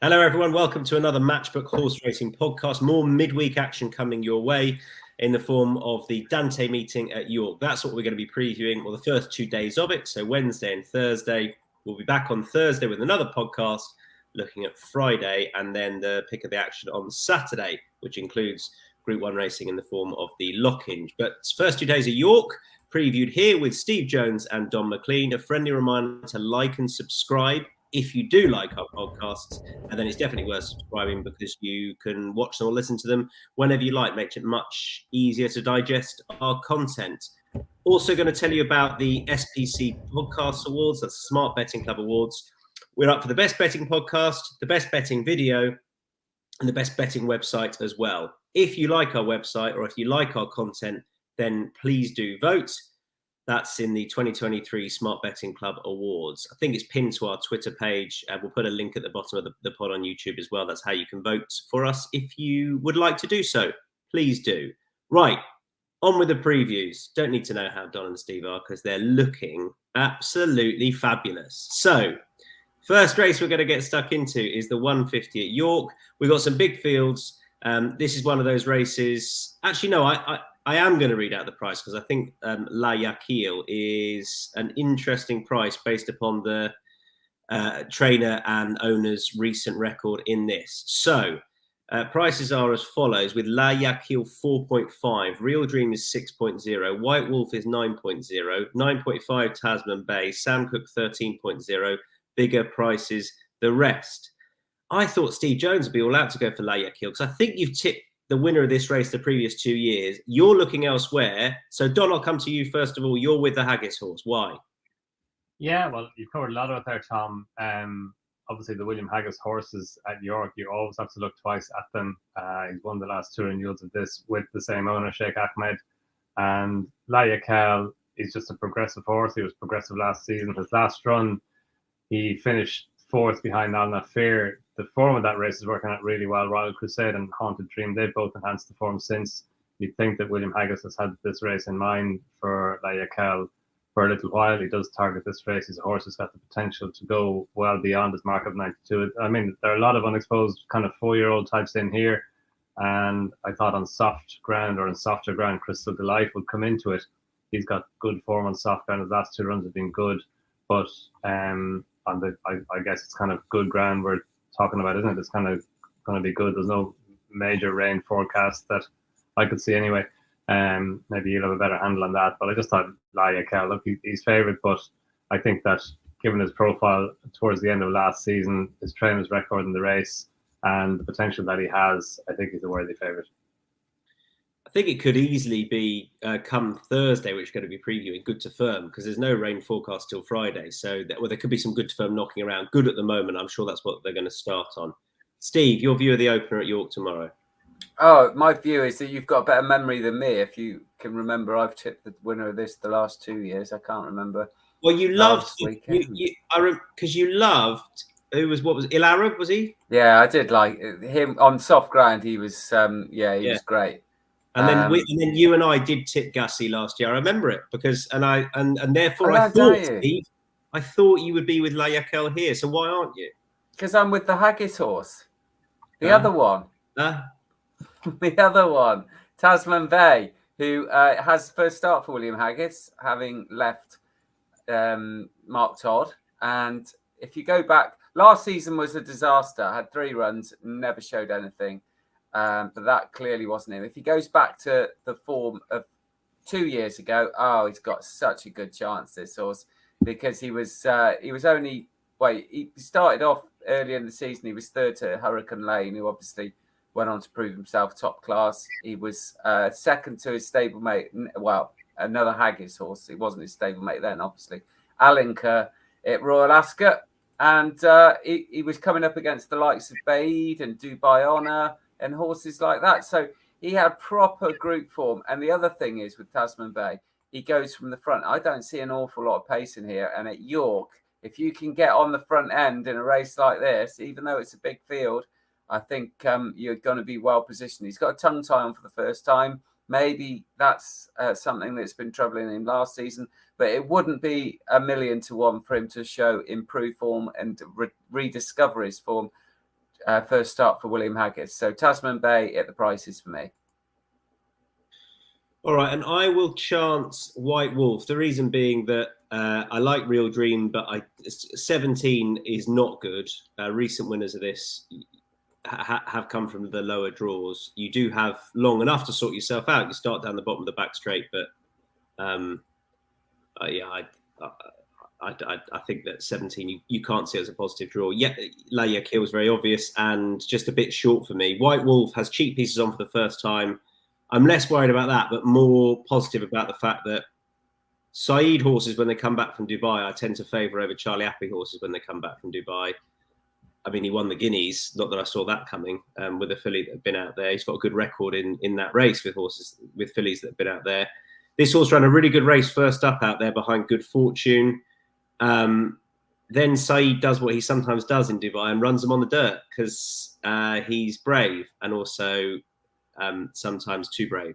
Hello, everyone. Welcome to another Matchbook Horse Racing podcast. More midweek action coming your way in the form of the Dante meeting at York. That's what we're going to be previewing, the first 2 days of it. So Wednesday and Thursday. We'll be back on Thursday with another podcast looking at Friday, and then the pick of the action on Saturday, which includes Group 1 racing in the form of the Lockhinge. But first 2 days of York, previewed here with Steve Jones and Donn McClean. A friendly reminder to like and subscribe if you do like our podcasts, and then it's definitely worth subscribing because you can watch them or listen to them whenever you like. Makes it much easier to digest our content. Also going to tell you about the SPC Podcast Awards. That's the Smart Betting Club Awards. We're up for the best betting podcast, the best betting video, and the best betting website as well. If you like our website or if you like our content, then please do vote. That's in the 2023 Smart Betting Club Awards. I think it's pinned to our Twitter page. We'll put a link at the bottom of the pod on YouTube as well. That's how you can vote for us if you would like to do so. Please do. Right, on with the previews. Don't need to know how Donn and Steve are because they're looking absolutely fabulous. So, first race we're going to get stuck into is the 150 at York. We've got some big fields. This is one of those races. Actually, no, I am going to read out the price because I think La Yakil is an interesting price based upon the trainer and owner's recent record in this. So prices are as follows with La Yakil 4.5, Real Dream is 6.0, White Wolf is 9.0, 9.5 Tasman Bay, Sam Cook 13.0, bigger prices the rest. I thought Steve Jones would be all out to go for La Yakil because I think you've tipped the winner of this race the previous 2 years. You're looking elsewhere. So, Donn, I'll come to you first of all. You're with the Haggis horse. Why? Yeah, well, you've covered a lot of it there, Tom. Obviously, the William Haggis horses at York, you always have to look twice at them. He's won the last two renewals of this with the same owner, Sheikh Ahmed. And La Yakil is just a progressive horse. He was progressive last season. His last run, he finished fourth behind Al Nafir. The form of that race is working out really well. Royal Crusade and Haunted Dream, they've both enhanced the form since. You'd think that William Haggis has had this race in mind for La Yakil for a little while. He does target this race. He's a horse who's got the potential to go well beyond his mark of 92. I mean, there are a lot of unexposed kind of 4-year-old types in here. And I thought on soft ground or on softer ground, Crystal Delight would come into it. He's got good form on soft ground. His last two runs have been good. But on I guess it's kind of good ground we're talking about, isn't it? It's kind of going to be good. There's no major rain forecast that I could see anyway. Maybe you'll have a better handle on that. But I just thought La Yakil, look, he's favourite, but I think that given his profile towards the end of last season, his trainer's record in the race, and the potential that he has, I think he's a worthy favourite. I think it could easily be come Thursday, which we're going to be previewing, good to firm, because there's no rain forecast till Friday. So there could be some good to firm knocking around. Good at the moment. I'm sure that's what they're going to start on. Steve, your view of the opener at York tomorrow? Oh, my view is that you've got a better memory than me. If you can remember, I've tipped the winner of this the last 2 years. I can't remember. Well, you loved because you loved what was Il Arab, was he? Yeah, I did like him on soft ground. He was he was great. And then you and I did tip Gussie last year. I remember it because therefore I thought, Steve, I thought you would be with La Yakil here. So why aren't you? Because I'm with the Haggis horse, the other one. The other one, Tasman Bay, who has first start for William Haggis, having left Mark Todd. And if you go back, last season was a disaster. Had 3 runs, never showed anything. But that clearly wasn't him. If he goes back to the form of 2 years ago, he's got such a good chance, this horse, because he started off early in the season. He was third to Hurricane Lane, who obviously went on to prove himself top class. He was second to his stablemate, another Haggis horse. He wasn't his stablemate then, obviously. Alinka at Royal Ascot. And he was coming up against the likes of Bade and Dubai Honor and horses like that. So he had proper group form. And the other thing is with Tasman Bay, he goes from the front. I don't see an awful lot of pace in here. And at York, if you can get on the front end in a race like this, even though it's a big field, I think you're going to be well positioned. He's got a tongue tie on for the first time. Maybe that's something that's been troubling him last season, but it wouldn't be 1,000,000 to 1 for him to show improved form and rediscover his form first start for William Haggis. So Tasman Bay at the prices for me. All right, and I will chance White Wolf. The reason being that I like Real Dream, but 17 is not good. Recent winners of this have come from the lower draws. You do have long enough to sort yourself out. You start down the bottom of the back straight, but I think that 17 you can't see as a positive draw. Yeah, La Yakil was very obvious and just a bit short for me. White Wolf has cheap pieces on for the first time. I'm less worried about that, but more positive about the fact that Saeed horses, when they come back from Dubai, I tend to favour over Charlie Appy horses when they come back from Dubai. I mean, he won the Guineas, not that I saw that coming, with a filly that had been out there. He's got a good record in that race with fillies that have been out there. This horse ran a really good race first up out there behind Good Fortune. Then Saeed does what he sometimes does in Dubai and runs them on the dirt because he's brave and also sometimes too brave.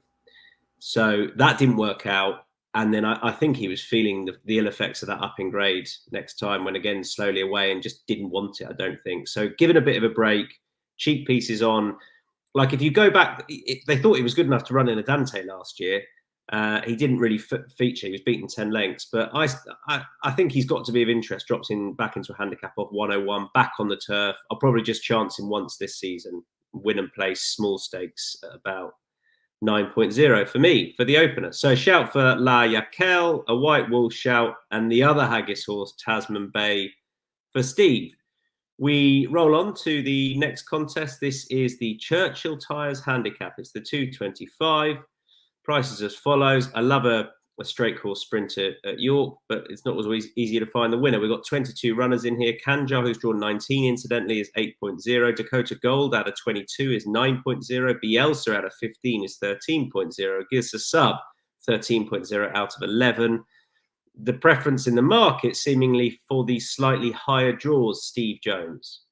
So that didn't work out. And then I think he was feeling the ill effects of that up in grade next time, when again slowly away and just didn't want it, I don't think. So given a bit of a break, cheap pieces on. Like if you go back, they thought he was good enough to run in a Dante last year. He didn't really feature. He was beaten 10 lengths. But I think he's got to be of interest. Drops in back into a handicap of 101, back on the turf. I'll probably just chance him once this season. Win and place small stakes at about 9.0 for me for the opener. So a shout for La Yakil, a White Wolf shout, and the other Haggis horse, Tasman Bay, for Steve. We roll on to the next contest. This is the Churchill Tyres Handicap. It's the 225. Prices as follows. I love a straight course sprinter at York, but it's not always easier to find the winner. We've got 22 runners in here. Kanjar, who's drawn 19, incidentally, is 8.0. Dakota Gold out of 22 is 9.0. Bielsa out of 15 is 13.0. Gives a sub 13.0 out of 11. The preference in the market seemingly for the slightly higher draws, Steve Jones.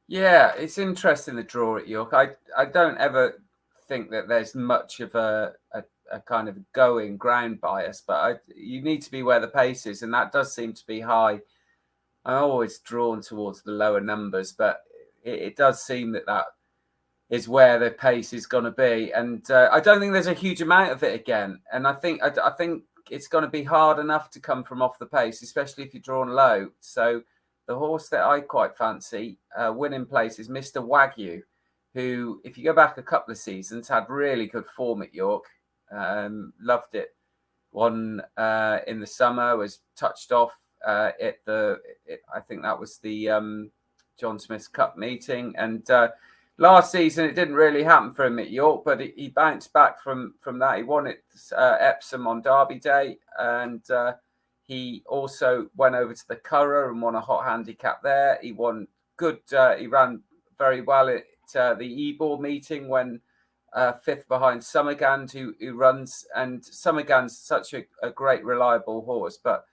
Yeah, it's interesting, the draw at York. I don't ever think that there's much of a kind of going ground bias, but you need to be where the pace is, and that does seem to be high. I'm always drawn towards the lower numbers, but it does seem that is where the pace is going to be, and I don't think there's a huge amount of it again. And I think it's going to be hard enough to come from off the pace, especially if you're drawn low. So the horse that I quite fancy, winning place, is Mr. Wagyu, who, if you go back a couple of seasons, had really good form at York. Loved it. Won in the summer, was touched off I think that was the John Smith's Cup meeting. And last season, it didn't really happen for him at York, but he bounced back from that. He won at Epsom on Derby Day, and he also went over to the Curragh and won a hot handicap there. He won good. He ran very well at the Ebor meeting when fifth behind Summergand, who runs, and Summergand's such a great, reliable horse, but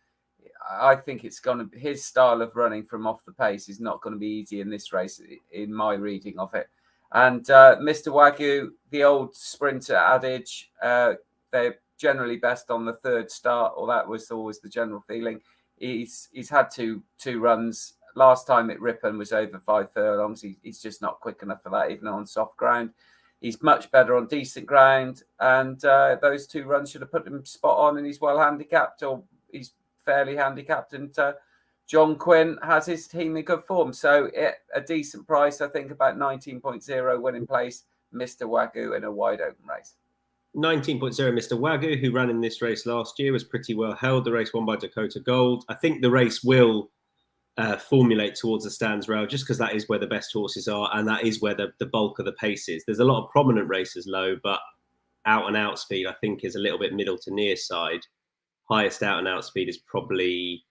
I think it's going to be his style of running from off the pace is not going to be easy in this race, in my reading of it. And Mr. Wagyu, the old sprinter adage, they're generally best on the third start, or that was always the general feeling. He's had two runs. Last time at Ripon was over 5 furlongs. He's just not quick enough for that, even on soft ground. He's much better on decent ground, and those 2 runs should have put him spot on, and he's well handicapped, or he's fairly handicapped. And John Quinn has his team in good form. So a decent price, I think, about 19.0 winning place, Mr. Wagyu in a wide open race. 19.0 Mr. Wagyu, who ran in this race last year, was pretty well held. The race won by Dakota Gold. I think the race will formulate towards the stands rail, just because that is where the best horses are, and that is where the bulk of the pace is. There's a lot of prominent races low, but out and out speed, I think, is a little bit middle to near side. Highest out and out speed is probably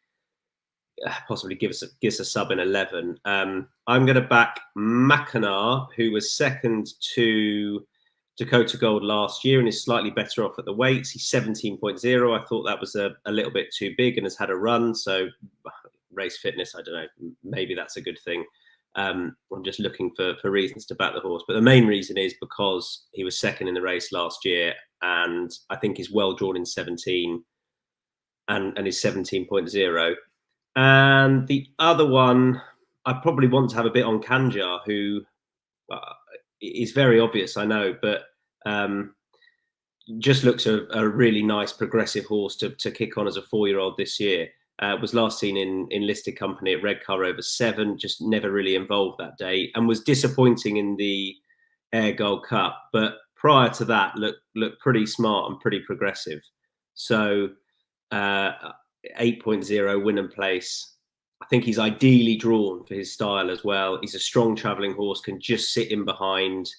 possibly gives a sub in 11. I'm going to back Mackinac, who was second to Dakota Gold last year and is slightly better off at the weights. He's 17.0. I thought that was a little bit too big and has had a run. So race fitness, I don't know, maybe that's a good thing. I'm just looking for reasons to back the horse. But the main reason is because he was second in the race last year, and I think he's well drawn in 17 and is 17.0. And the other one, I probably want to have a bit on Kanjar, who is very obvious, I know, but just looks a really nice progressive horse to kick on as a 4-year-old this year. Was last seen in listed company at Redcar over 7, just never really involved that day, and was disappointing in the Air Gold Cup. But prior to that, looked pretty smart and pretty progressive. So 8.0 win and place. I think he's ideally drawn for his style as well. He's a strong travelling horse, can just sit in behind.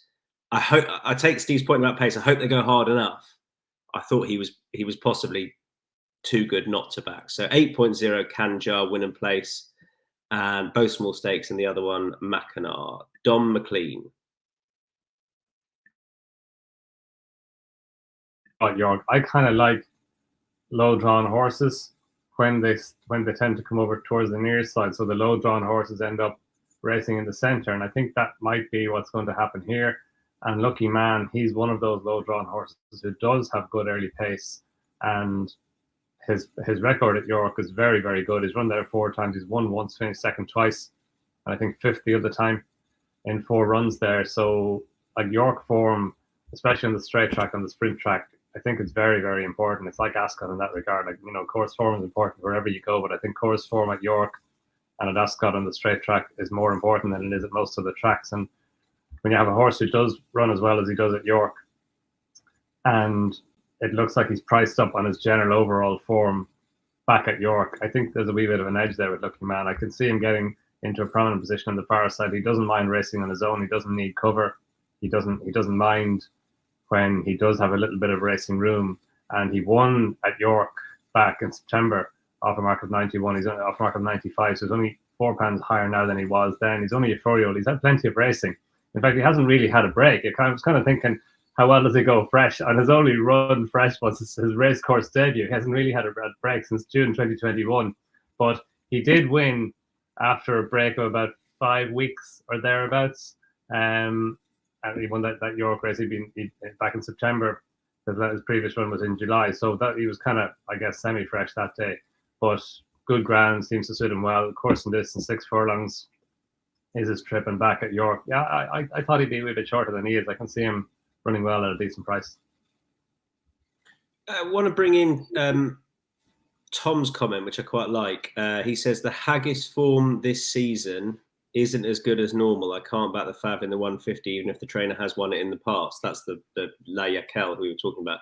I take Steve's point about pace. I hope they go hard enough. I thought he was possibly too good not to back. So 8.0 Kanjar win and place, and both small stakes, and the other one Mackinac. Donn, McClean. York, I kind of like low drawn horses when they tend to come over towards the near side. So the low drawn horses end up racing in the centre, and I think that might be what's going to happen here. And Lucky Man, he's one of those low drawn horses who does have good early pace, and his record at York is very, very good. He's run there 4 times. He's won once, finished second twice, and I think 5th the other time in 4 runs there. So like York form, especially on the straight track and the sprint track, I think it's very, very important. It's like Ascot in that regard. Like, course form is important wherever you go, but I think course form at York and at Ascot on the straight track is more important than it is at most of the tracks. And when you have a horse who does run as well as he does at York, and it looks like he's priced up on his general overall form back at York, I think there's a wee bit of an edge there with Lucky Man. I can see him getting into a prominent position on the far side. He doesn't mind racing on his own. He doesn't need cover. He doesn't mind when he does have a little bit of racing room. And he won at York back in September off a mark of 91. He's off a mark of 95, so he's only £4 higher now than he was then. He's only a 4-year-old. He's had plenty of racing. In fact, he hasn't really had a break. I was kind of thinking, how well does he go fresh? And his only run fresh was his race course debut. He hasn't really had a break since June 2021. But he did win after a break of about 5 weeks or thereabouts. And he won that York race. He'd been back in September, because his previous run was in July. So that he was kind of, I guess, semi-fresh that day. But good ground, seems to suit him well. Course and distance, 6 furlongs is his trip, and back at York. Yeah, I thought he'd be a wee bit shorter than he is. I can see him running well at a decent price. I want to bring in Tom's comment, which I quite like. He says the Haggis form this season isn't as good as normal. I can't back the Fav in the 150, even if the trainer has won it in the past. That's the La Yakel who we were talking about.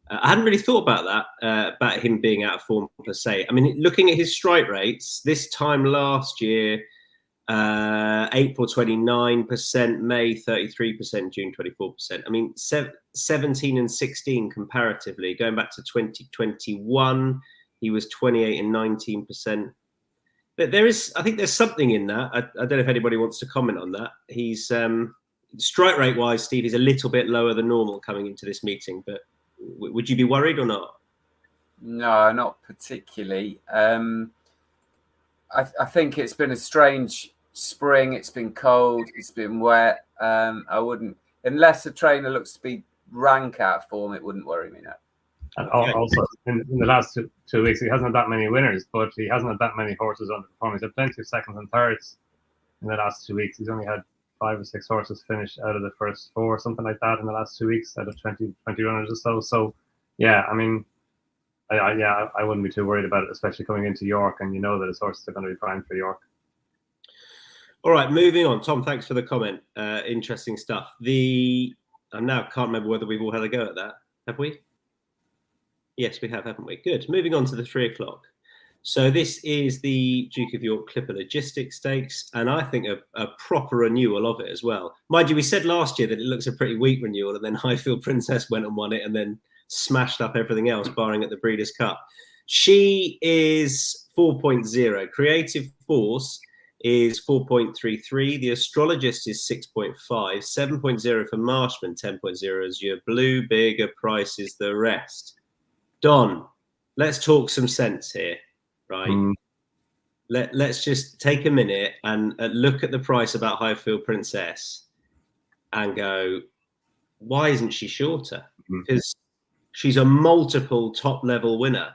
I hadn't really thought about that, about him being out of form per se. I mean, looking at his strike rates, this time last year, April 29%, May 33%, June 24%. I mean, 17 and 16 comparatively. Going back to 2021, he was 28 and 19%. But I think there's something in that. I don't know if anybody wants to comment on that. He's strike rate wise, Steve, is a little bit lower than normal coming into this meeting. But would you be worried or not? No, not particularly. I think it's been a strange spring. It's been cold. It's been wet. I wouldn't, unless the trainer looks to be rank out of form, it wouldn't worry me now. And also, in the last 2 weeks, he hasn't had that many winners, but he hasn't had that many horses underperforming. He's had plenty of seconds and thirds in the last 2 weeks. He's only had 5 or 6 horses finish out of the first 4, something like that, in the last 2 weeks, out of 20 runners or so. So, yeah, I mean, I wouldn't be too worried about it, especially coming into York, and you know that his horses are going to be primed for York. All right, moving on. Tom, thanks for the comment. Interesting stuff. I now can't remember whether we've all had a go at that. Have we? Yes, we have, haven't we? Good. Moving on to the 3 o'clock. So this is the Duke of York Clipper Logistics Stakes, and I think a proper renewal of it as well. Mind you, we said last year that it looks a pretty weak renewal, and then Highfield Princess went and won it and then smashed up everything else, barring at the Breeders' Cup. She is 4.0. Creative Force is 4.33. The Astrologist is 6.5. 7.0 for Marshman, 10.0 as your Blue. Bigger prices the rest. Donn, let's talk some sense here, right? Let's just take a minute and look at the price about Highfield Princess and go, why isn't she shorter? Because she's a multiple top-level winner.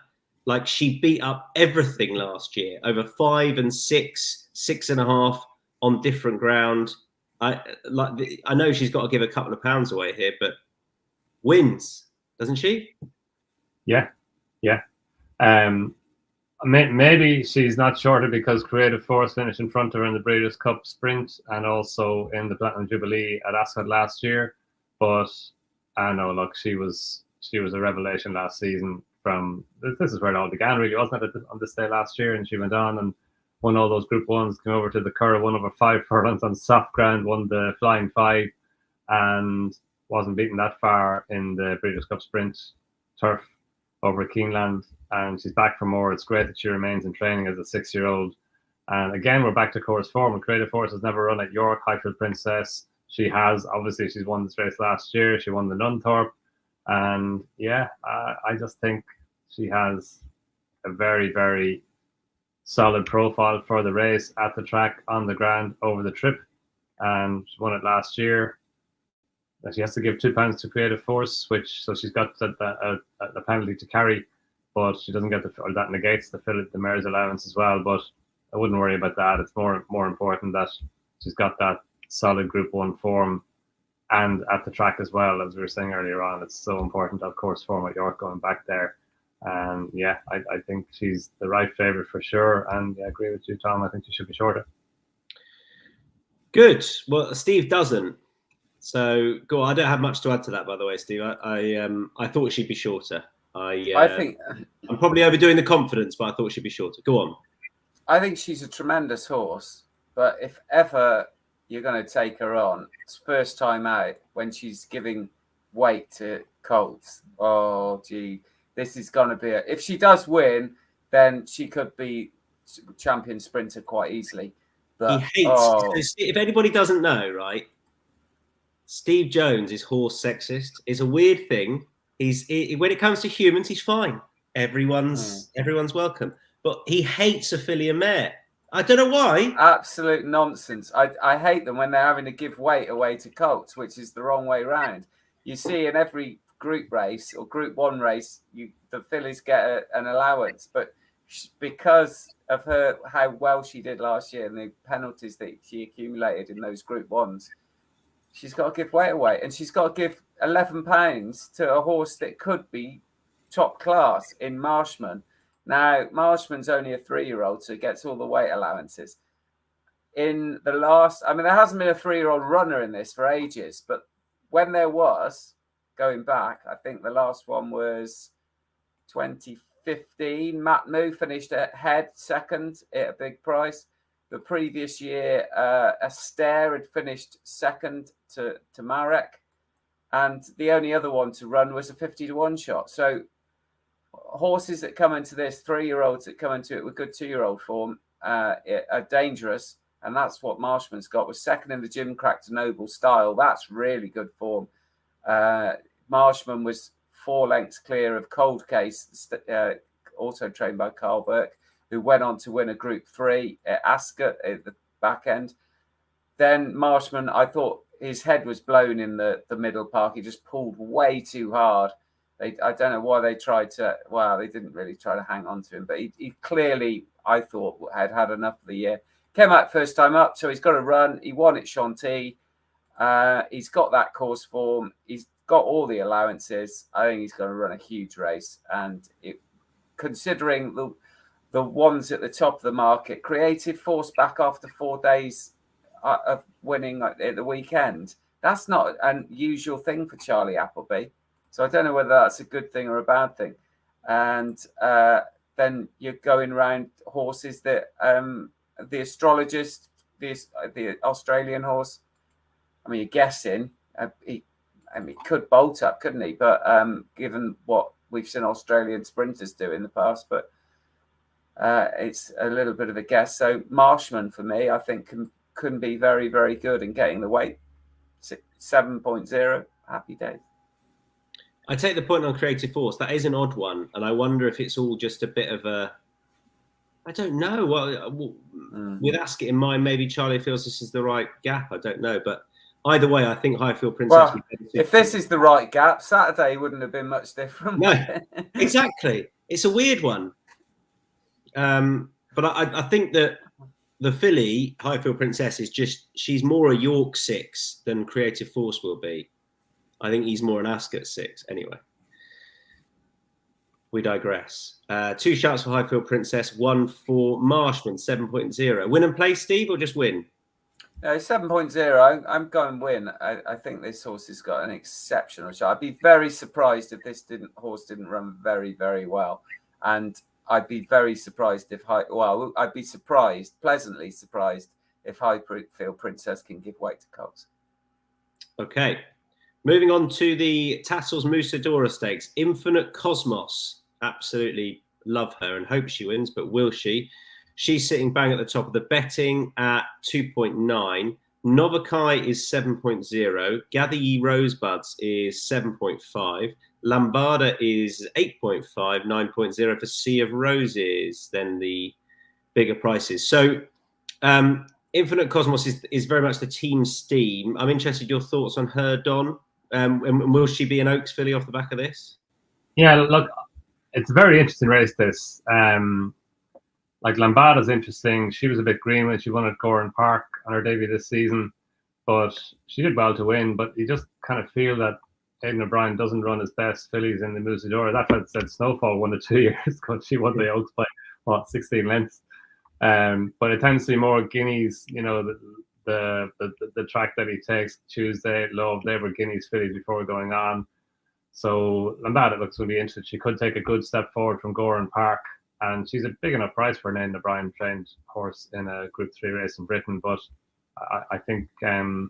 like she beat up everything last year, over 5 and 6, 6.5 on different ground. I know she's got to give a couple of pounds away here, but wins, doesn't she? Yeah. Maybe she's not shorter because Creative Force finished in front of her in the Breeders' Cup Sprint and also in the Platinum Jubilee at Ascot last year. But I know, look, she was a revelation last season. This is where it all began, really, wasn't it? On this day last year, and she went on and won all those Group 1s, came over to the Curragh, won over 5 furlongs on soft ground, won the Flying 5, and wasn't beaten that far in the Breeders' Cup Sprint turf over at Keeneland. And she's back for more. It's great that she remains in training as a 6-year-old. And again, we're back to course form. And Creative Force has never run at York, Highfield Princess. She has, obviously, she's won this race last year. She won the Nunthorpe. And yeah, I just think she has a very, very solid profile for the race at the track, on the ground, over the trip. And she won it last year. She has to give £2 to Creative Force, so she's got a penalty to carry, but she doesn't get that negates the mare's allowance as well. But I wouldn't worry about that. It's more important that she's got that solid Group 1 form, and at the track as well, as we were saying earlier on. It's so important to have course form at York going back there. And yeah, I think she's the right favourite for sure. And yeah, I agree with you, Tom. I think she should be shorter. Good. Well, Steve doesn't. So go on. I don't have much to add to that, by the way, Steve. I thought she'd be shorter. I think I'm probably overdoing the confidence, but I thought she'd be shorter. Go on. I think she's a tremendous horse, but if ever you're going to take her on, it's first time out when she's giving weight to colts. Oh, gee, this is going to be if she does win, then she could be champion sprinter quite easily. But he hates. If anybody doesn't know, right? Steve Jones is horse sexist. It's a weird thing. When it comes to humans, he's fine. Everyone's welcome. But he hates a filly and mare. I don't know why. Absolute nonsense. I hate them when they're having to give weight away to colts, which is the wrong way round. You see in every group race or Group 1 race, the fillies get an allowance. But because of how well she did last year and the penalties that she accumulated in those Group 1s, she's got to give weight away, and she's got to give £11 to a horse that could be top class in Marshman. Now, Marshman's only a 3-year-old, so he gets all the weight allowances. In the last, there hasn't been a 3-year-old runner in this for ages, but when there was, going back, I think the last one was 2015. Matt Moo finished ahead, second at a big price. The previous year, Astaire had finished second to Marek, and the only other one to run was a 50-1 shot. So horses that come into this, 3-year-olds that come into it with good 2-year-old form, are dangerous, and that's what Marshman's got. Was second in the Jim Crack to Noble Style. That's really good form. Marshman was 4 lengths clear of Cold Case, also trained by Carl Burke, who went on to win a Group 3 at Ascot at the back end. Then Marshman, I thought his head was blown in the middle park. He just pulled way too hard. I don't know why they tried to. Well, they didn't really try to hang on to him, but he clearly, I thought, had enough of the year. Came out first time up, so he's got to run. He won at Chantilly. He's got that course form. He's got all the allowances. I think he's going to run a huge race. And considering the ones at the top of the market, Creative Force back after 4 days of winning at the weekend. That's not an usual thing for Charlie Appleby. So I don't know whether that's a good thing or a bad thing. And then you're going around horses that the astrologist, the Australian horse, you're guessing. He could bolt up, couldn't he? But given what we've seen Australian sprinters do in the past, but it's a little bit of a guess. So Marshman, for me, I think can be very, very good in getting the weight. 7.0, happy days. I take the point on Creative Force. That is an odd one, and I wonder if it's all just a bit of a. I don't know. Well, with Ascot in mind, maybe Charlie feels this is the right gap. I don't know, but either way, I think Highfield Princess. Well, if this is the right gap, Saturday wouldn't have been much different. No, exactly. It's a weird one. But I think that the filly, Highfield Princess, she's more a York 6 than Creative Force will be. I think he's more an Ascot 6 anyway. We digress. 2 shouts for Highfield Princess, 1 for Marshman, 7.0. Win and play, Steve, or just win? 7.0. I'm going win. I think this horse has got an exceptional shot. I'd be very surprised if this horse didn't run very, very well. And I'd be very surprised if I'd be pleasantly surprised if Highfield Princess can give weight to Cox. Okay. Moving on to the Tassels Musadora Stakes. Infinite Cosmos. Absolutely love her and hope she wins, but will she? She's sitting bang at the top of the betting at 2.9. Novakai is 7.0. Gather Ye Rosebuds is 7.5. Lambada is 8.5, 9.0 for Sea of Roses, then the bigger prices. So Infinite Cosmos is very much the team's steam. I'm interested in your thoughts on her, Donn. And will she be an Oaks filly off the back of this? Yeah, look, it's a very interesting race, this. Like Lambada's interesting. She was a bit green when she won at Goran Park on her debut this season, but she did well to win. But you just kind of feel that Aidan O'Brien doesn't run his best fillies in the Musadora. That felt said Snowfall won it 2 years ago. She won the Oaks by 16 lengths. But it tends to be more guineas. You know, the track that he takes Tuesday, Love, they were guineas fillies before going on. So Lambada looks really interesting. She could take a good step forward from Goran Park. And she's a big enough price for an Aidan O'Brien trained horse in a Group 3 race in Britain. But I think I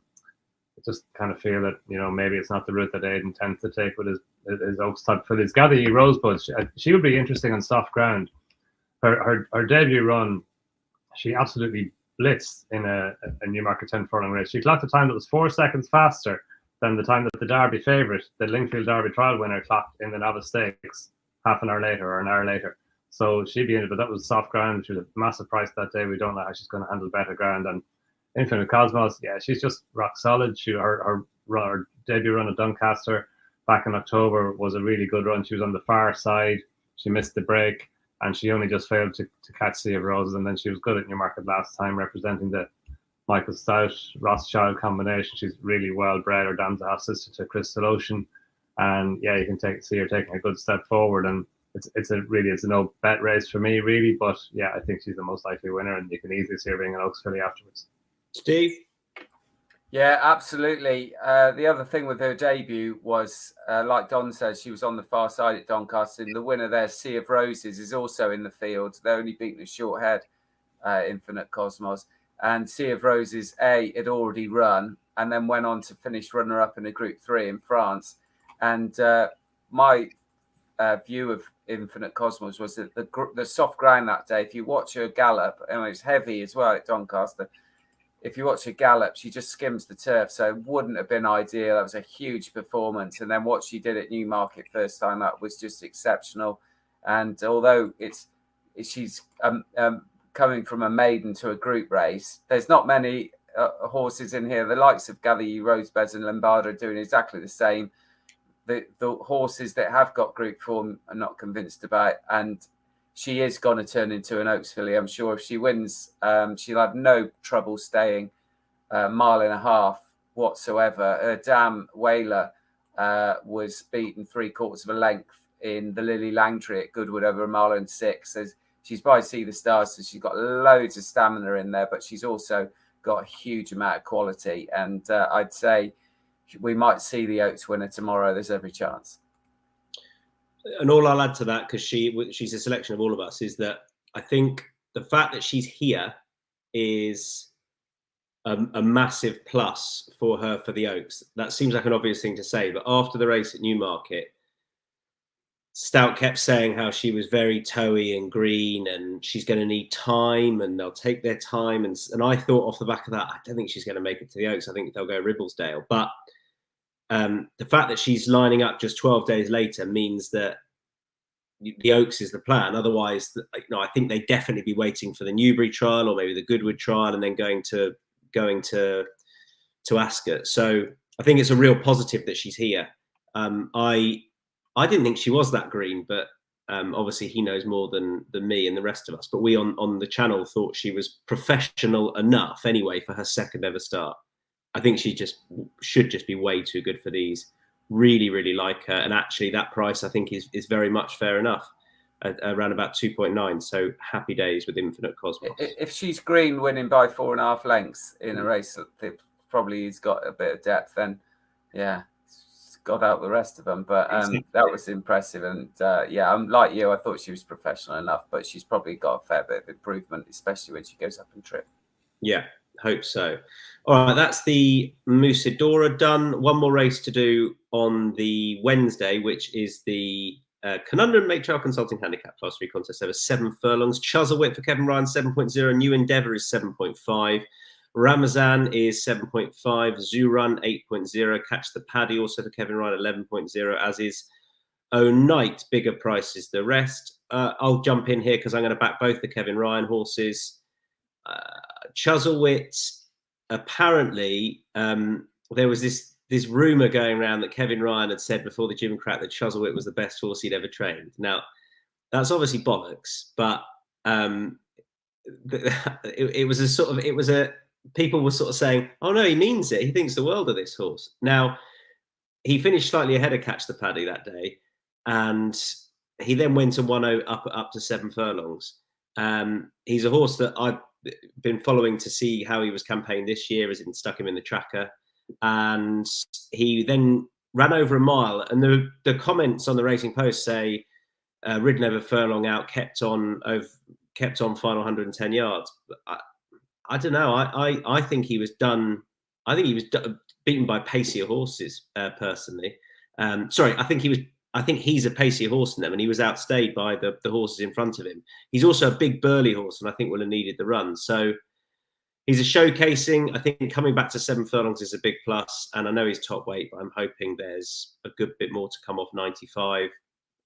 just kind of feel that, you know, maybe it's not the route that Aidan tends to take with his Oaks type fillies. Gather Ye Rosebud, she would be interesting on soft ground. Her debut run, she absolutely blitzed in a Newmarket 10 furlong race. She clocked a time that was 4 seconds faster than the time that the Derby favourite, the Lingfield Derby trial winner, clocked in the Navis Stakes half an hour later or an hour later. So she'd be in it, but that was soft ground. She was a massive price that day. We don't know how she's going to handle better ground. And Infinite Cosmos, yeah, she's just rock solid. Her debut run at Doncaster back in October was a really good run. She was on the far side. She missed the break, and she only just failed to catch Sea of Roses. And then she was good at Newmarket last time, representing the Michael Stout Rothschild combination. She's really well bred. Her dam's a half sister to Crystal Ocean, and yeah, you can see her taking a good step forward. And it's a no bet race for me, really. But yeah, I think she's the most likely winner, and you can easily see her being an Oaks filly afterwards. Steve? Yeah, absolutely. The other thing with her debut was, like Donn says, she was on the far side at Doncaster. And the winner there, Sea of Roses, is also in the field. They're only beating a short head, Infinite Cosmos. And Sea of Roses, had already run and then went on to finish runner-up in a Group 3 in France. And my view of Infinite Cosmos was that the soft ground that day, if you watch her gallop, and it was heavy as well at Doncaster, if you watch her gallop, she just skims the turf. So it wouldn't have been ideal. That was a huge performance. And then what she did at Newmarket first time up was just exceptional. And although she's coming from a maiden to a group race, there's not many horses in here. The likes of Gather Ye Rosebuds and Lambada are doing exactly the same. The horses that have got group form are not convinced about, and she is going to turn into an Oaks filly. I'm sure if she wins, she'll have no trouble staying a mile and a half whatsoever. Her Dam Whaler was beaten 3/4 of a length in the Lily Langtry at Goodwood over a mile and 6. So she's by Sea the Stars, so she's got loads of stamina in there, but she's also got a huge amount of quality. And I'd say we might see the Oaks winner tomorrow. There's every chance. And all I'll add to that, because she's a selection of all of us, is that I think the fact that she's here is a massive plus for her for the Oaks. That seems like an obvious thing to say, but after the race at Newmarket, Stout kept saying how she was very toey and green and she's going to need time and they'll take their time. And I thought off the back of that, I don't think she's going to make it to the Oaks. I think they'll go Ribblesdale. But the fact that she's lining up just 12 days later means that the Oaks is the plan. Otherwise, I think they'd definitely be waiting for the Newbury trial or maybe the Goodwood trial and then going to Ascot. So I think it's a real positive that she's here. I didn't think she was that green, but Obviously, he knows more than me and the rest of us, but we on the channel thought she was professional enough anyway for her second ever start. I think she should just be way too good for these. Really, really like her, and actually that price I think is very much fair enough, at around about 2.9. So happy days with Infinite Cosmos. If she's green, winning by 4.5 lengths in a race that probably has got a bit of depth, then yeah, it's got out the rest of them. But Exactly. that was impressive, and yeah, I'm like you. I thought she was professional enough, but she's probably got a fair bit of improvement, especially when she goes up in trip. Yeah, hope so. All right, that's the Musidora done. One more race to do on the Wednesday, which is the Conundrum Make Trail Consulting Handicap Class 3 contest over 7 furlongs. Chuzzlewit for Kevin Ryan, 7.0. New Endeavour is 7.5. Ramazan is 7.5. Zoo-Run, 8.0. Catch the Paddy also for Kevin Ryan, 11.0, as is O'Night. Bigger prices the rest. I'll jump in here because I'm going to back both the Kevin Ryan horses. Chuzzlewit, apparently, there was this rumor going around that Kevin Ryan had said before the Gimcrack that Chuzzlewit was the best horse he'd ever trained. Now, that's obviously bollocks, but it was people were sort of saying, oh no, he means it. He thinks the world of this horse. Now, he finished slightly ahead of Catch the Paddy that day, and he then went and won up to 7 furlongs. He's a horse that I've been following to see how he was campaigned this year, as it stuck him in the tracker, and he then ran over a mile. And the comments on the Racing Post say ridden over furlong out, kept on final 110 yards. I don't know. I think he was done. I think he was beaten by pacier horses. Personally, sorry. I think he's a pacier horse in them, and he was outstayed by the horses in front of him. He's also a big burly horse, and I think will have needed the run. So he's a showcasing. I think coming back to 7 furlongs is a big plus, and I know he's top weight, but I'm hoping there's a good bit more to come off 95.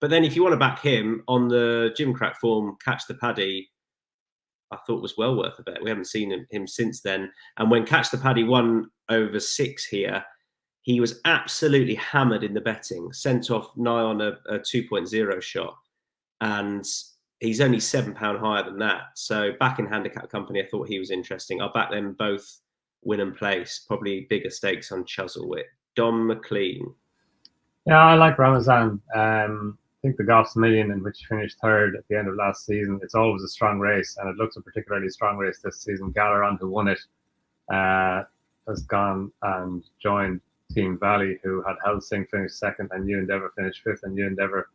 But then if you want to back him on the Gimcrack form, Catch the Paddy, I thought was well worth a bet. We haven't seen him since then. And when Catch the Paddy won over 6 here, he was absolutely hammered in the betting, sent off nigh on a 2.0 shot. And he's only £7 higher than that. So back in handicap company, I thought he was interesting. I'll back them both win and place, probably bigger stakes on Chuzzlewit. Donn, McClean. Yeah, I like Ramazan. I think the Goffs Million, in which he finished third at the end of last season, it's always a strong race, and it looks a particularly strong race this season. Galeron, who won it, has gone and joined Team Valley, who had Helsing finish second, and New Endeavour finished fifth, and New Endeavour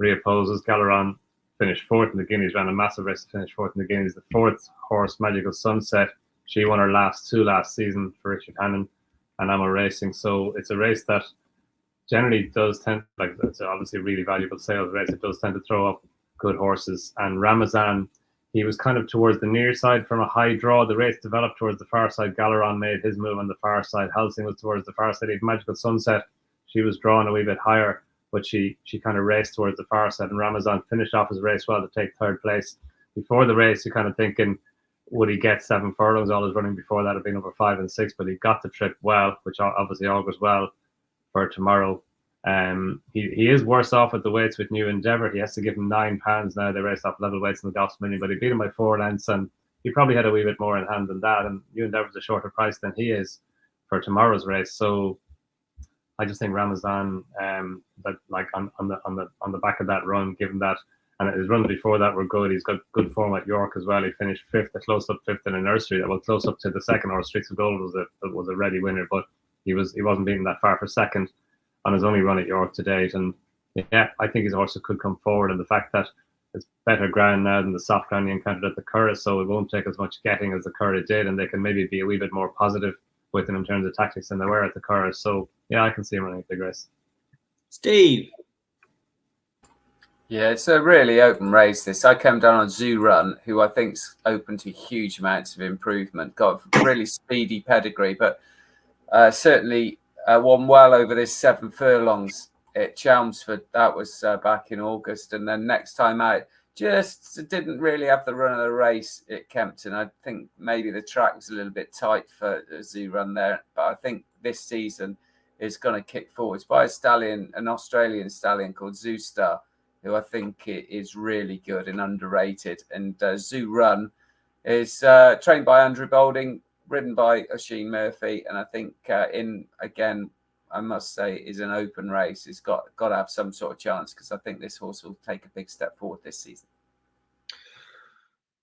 reopposes. Galeron finished fourth in the Guineas, ran a massive race to finish fourth in the Guineas. The fourth horse, Magical Sunset, she won her last 2 last season for Richard Hannon and Amo Racing. So it's a race that generally does tend, like, it's obviously a really valuable sales race. It does tend to throw up good horses. And Ramazan, he was kind of towards the near side from a high draw. The race developed towards the far side. Galeron made his move on the far side. Helsing was towards the far side. Magical Sunset, she was drawn a wee bit higher, but she kind of raced towards the far side. And Ramazan finished off his race well to take third place. Before the race, you're kind of thinking, would he get 7 furlongs? All his running before that had been over 5 and 6, but he got the trip well, which obviously augurs well for tomorrow. He is worse off at the weights with New Endeavour. He has to give him £9 now. They raced off level weights in the Goffs Million, but he beat him by 4 lengths, and he probably had a wee bit more in hand than that. And New Endeavour's a shorter price than he is for tomorrow's race. So I just think Ramazan, that like on the back of that run, given that, and his runs before that were good. He's got good form at York as well. He finished fifth, a close up fifth in a nursery. Well, close up to the second horse. Streaks of Gold was a ready winner, but he wasn't beaten that far for second on his only run at York to date. And yeah, I think his horse could come forward, and the fact that it's better ground now than the soft ground he encountered at the Curragh, so it won't take as much getting as the Curragh did, and they can maybe be a wee bit more positive with him in terms of tactics than they were at the Curragh. So yeah, I can see him running a big race. Steve. Yeah, it's a really open race, this. I came down on Zoo-Run, who I think's open to huge amounts of improvement. Got a really speedy pedigree, but certainly won well over this 7 furlongs at Chelmsford. That was back in August. And then next time out, just didn't really have the run of the race at Kempton. I think maybe the track was a little bit tight for Zoo-Run there. But I think this season is going to kick forwards by a stallion, an Australian stallion called Zoostar, who I think is really good and underrated. And Zoo Run is trained by Andrew Boulding, ridden by Oisin Murphy, and I think I must say, is an open race. It's got to have some sort of chance, because I think this horse will take a big step forward this season.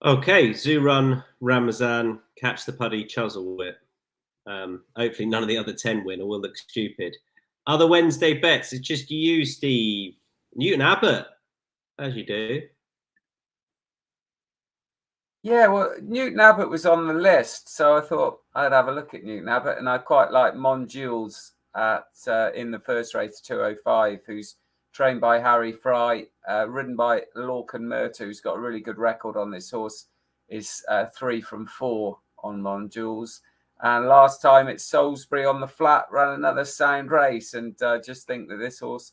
Okay, Zoo Run, Ramazan, Catch the Putty, Chuzzlewit. Hopefully none of the other 10 win, or will look stupid. Other Wednesday bets, it's just you, Steve. Newton Abbott, as you do. Yeah, well, Newton Abbott was on the list, so I thought I'd have a look at Newton Abbott, and I quite like Mon Jules in the first race, 205, who's trained by Harry Fry, ridden by Lorcan Murtu, who's got a really good record on this horse, is 3 from 4 on Mon Jules. And last time at Salisbury on the flat, ran another sound race, and just think that this horse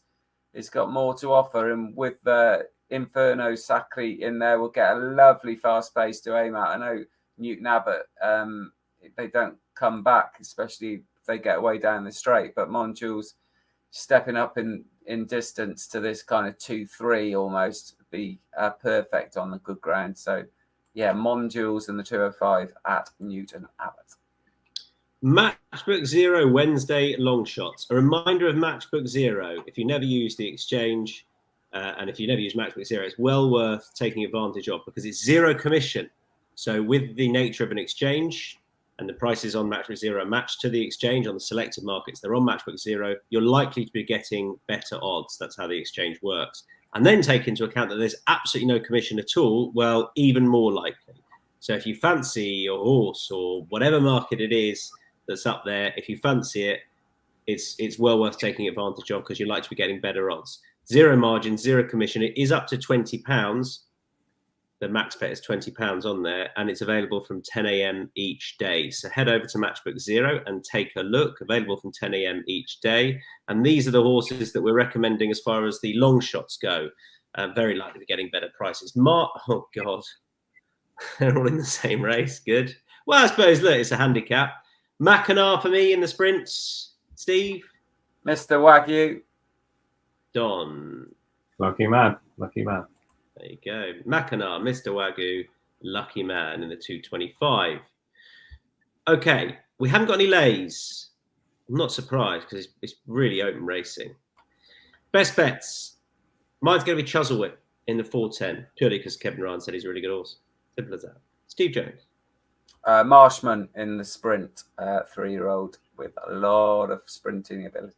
has got more to offer, and with Inferno Sacri in there, we'll get a lovely fast pace to aim at. I know Newton Abbott, they don't come back, especially if they get way down the straight, but Mon Jules stepping up in distance to this kind of 2-3 almost be perfect on the good ground. So yeah, Mon Jules and the 205 at Newton Abbott. Matchbook Zero Wednesday long shots. A reminder of Matchbook Zero. If you never use the exchange, and if you never use Matchbook Zero, it's well worth taking advantage of, because it's zero commission. So with the nature of an exchange, and the prices on Matchbook Zero matched to the exchange on the selected markets, they're on Matchbook Zero, you're likely to be getting better odds. That's how the exchange works. And then take into account that there's absolutely no commission at all, well, even more likely. So if you fancy your horse, or whatever market it is that's up there, if you fancy it, it's well worth taking advantage of, because you're likely to be getting better odds. Zero margin, zero commission. It is up to £20. The max bet is £20 on there, and it's available from 10 a.m. each day. So head over to Matchbook Zero and take a look. Available from 10 a.m. each day. And these are the horses that we're recommending as far as the long shots go. Very likely to be getting better prices. Oh, God. They're all in the same race. Good. Well, I suppose, look, it's a handicap. Mackinac for me in the sprints. Steve? Mr. Wagyu. Donn. Lucky man. Lucky man. There you go. Mackinac, Mr. Wagyu, Lucky Man in the 225. Okay, we haven't got any lays. I'm not surprised, because it's really open racing. Best bets. Mine's going to be Chuzzlewit in the 410, purely because Kevin Ryan said he's a really good horse. Simple as that. Steve Jones. Marshman in the sprint, 3-year-old with a lot of sprinting ability.